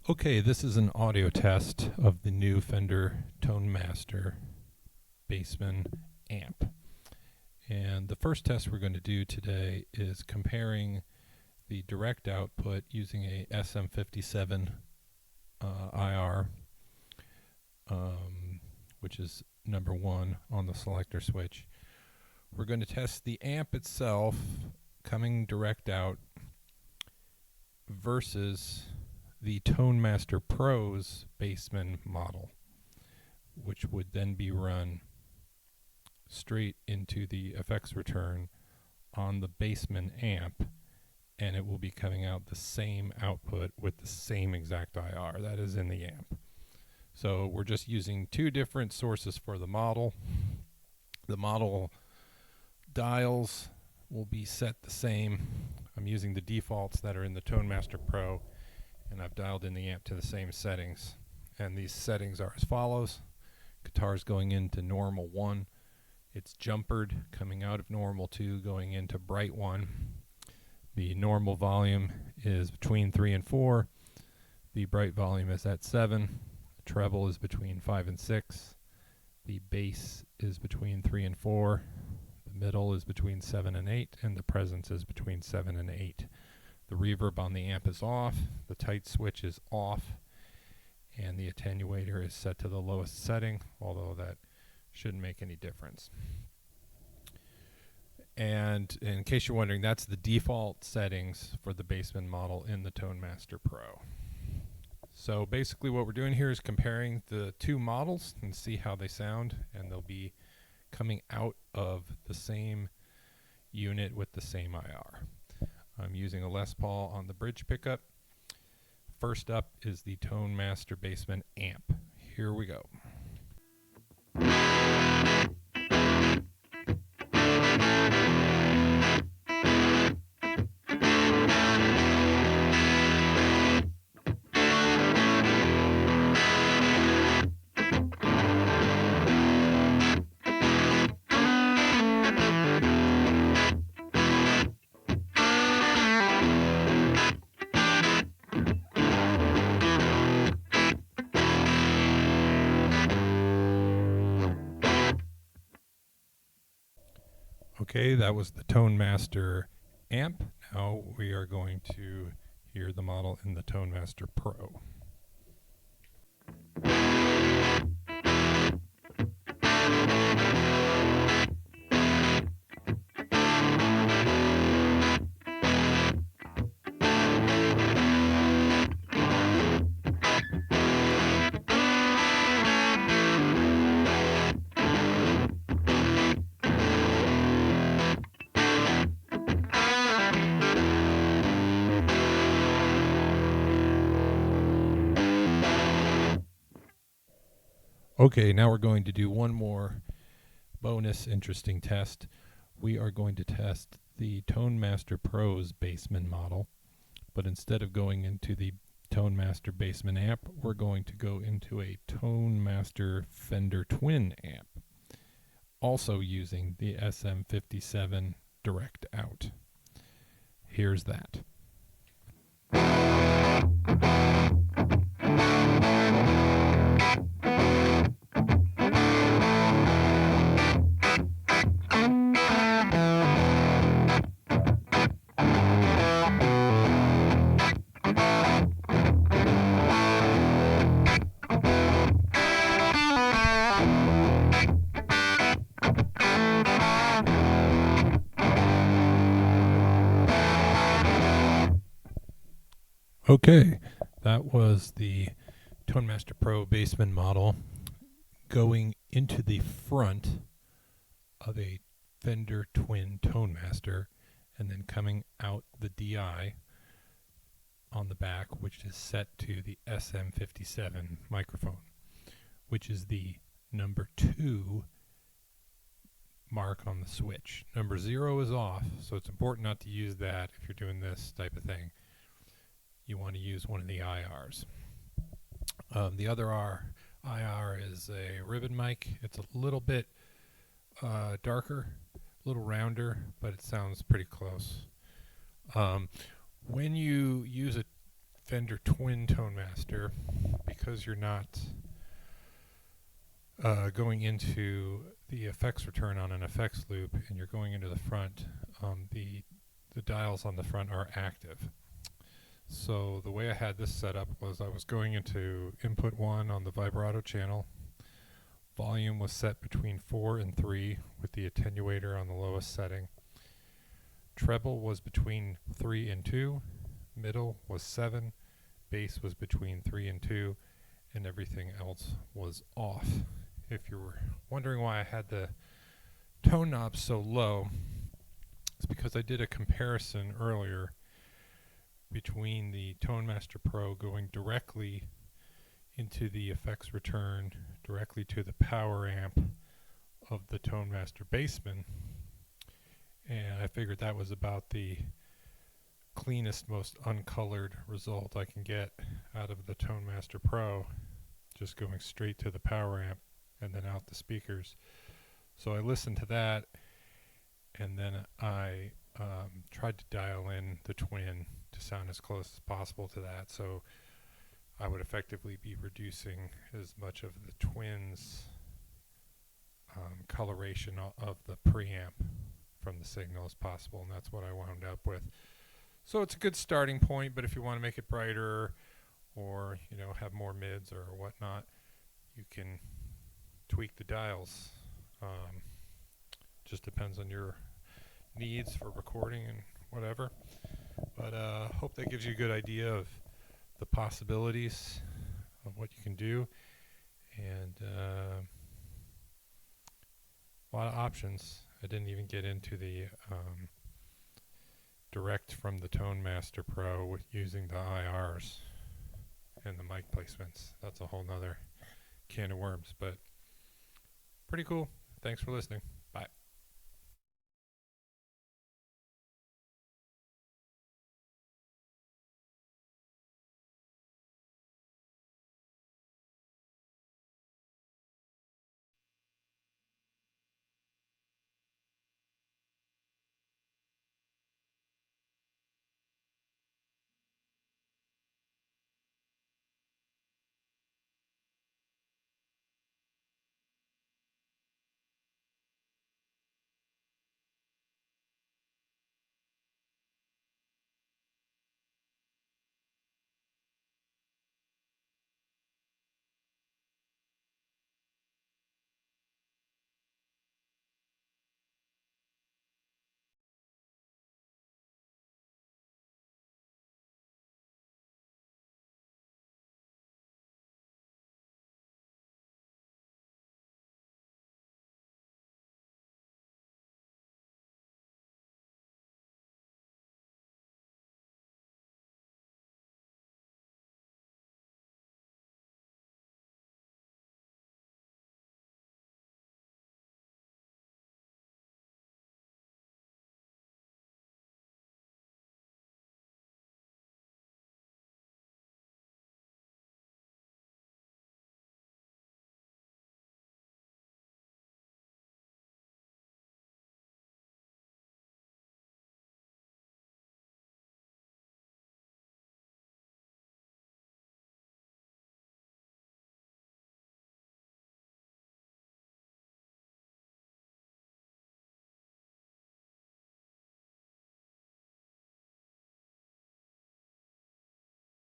Okay, this is an audio test of the new Fender Tonemaster Bassman amp. And the first test we're going to do today is comparing the direct output using a SM57 IR, which is number 1 on the selector switch. We're going to test the amp itself coming direct out versus the Tonemaster Pro's Bassman model, which would then be run straight into the effects return on the Bassman amp, and it will be coming out the same output with the same exact IR that is in the amp. So we're just using two different sources for the model. The model dials will be set the same. I'm using the defaults that are in the Tonemaster Pro, and I've dialed in the amp to the same settings. And these settings are as follows. Guitar's going into normal 1. It's jumpered, coming out of normal 2, going into bright 1. The normal volume is between 3 and 4. The bright volume is at 7. The treble is between 5 and 6. The bass is between 3 and 4. The middle is between 7 and 8. And the presence is between 7 and 8. The reverb on the amp is off. The tight switch is off. And the attenuator is set to the lowest setting, although that shouldn't make any difference. And in case you're wondering, that's the default settings for the Bassman model in the Tonemaster Pro. So basically what we're doing here is comparing the two models and see how they sound, and they'll be coming out of the same unit with the same IR. I'm using a Les Paul on the bridge pickup. First up is the Tonemaster Bassman amp. Here we go. Okay, that was the Tonemaster amp. Now we are going to hear the model in the Tonemaster Pro. Okay, now we're going to do one more bonus interesting test. We are going to test the Tonemaster Pro's Bassman model, but instead of going into the Tonemaster Bassman amp, we're going to go into a Tonemaster Fender Twin amp, also using the SM57 direct out. Here's that. Okay, that was the Tonemaster Pro Bassman model going into the front of a Fender Twin Tonemaster and then coming out the DI on the back, which is set to the SM57 microphone, which is the number 2 mark on the switch. Number 0 is off, so it's important not to use that if you're doing this type of thing. You want to use one of the IRs. The other IR is a ribbon mic. It's a little bit darker, a little rounder, but it sounds pretty close. When you use a Fender Twin Tonemaster, because you're not going into the effects return on an effects loop and you're going into the front, the dials on the front are active. So the way I had this set up was I was going into input 1 on the vibrato channel. Volume was set between 4 and 3 with the attenuator on the lowest setting. Treble was between 3 and 2. Middle was 7. Bass was between 3 and 2. And everything else was off. If you're wondering why I had the tone knob so low, it's because I did a comparison earlier between the Tonemaster Pro going directly into the effects return, directly to the power amp of the Tonemaster Bassman, and I figured that was about the cleanest, most uncolored result I can get out of the Tonemaster Pro, just going straight to the power amp and then out the speakers. So I listened to that, and then I tried to dial in the Twin to sound as close as possible to that, so I would effectively be reducing as much of the Twin's coloration of the preamp from the signal as possible, and that's what I wound up with. So it's a good starting point, but if you want to make it brighter or have more mids or whatnot, you can tweak the dials. Just depends on your needs for recording and whatever. But hope that gives you a good idea of the possibilities of what you can do, and a lot of options. I didn't even get into the direct from the Tonemaster Pro with using the IRs and the mic placements. That's a whole nother can of worms, but pretty cool. Thanks for listening.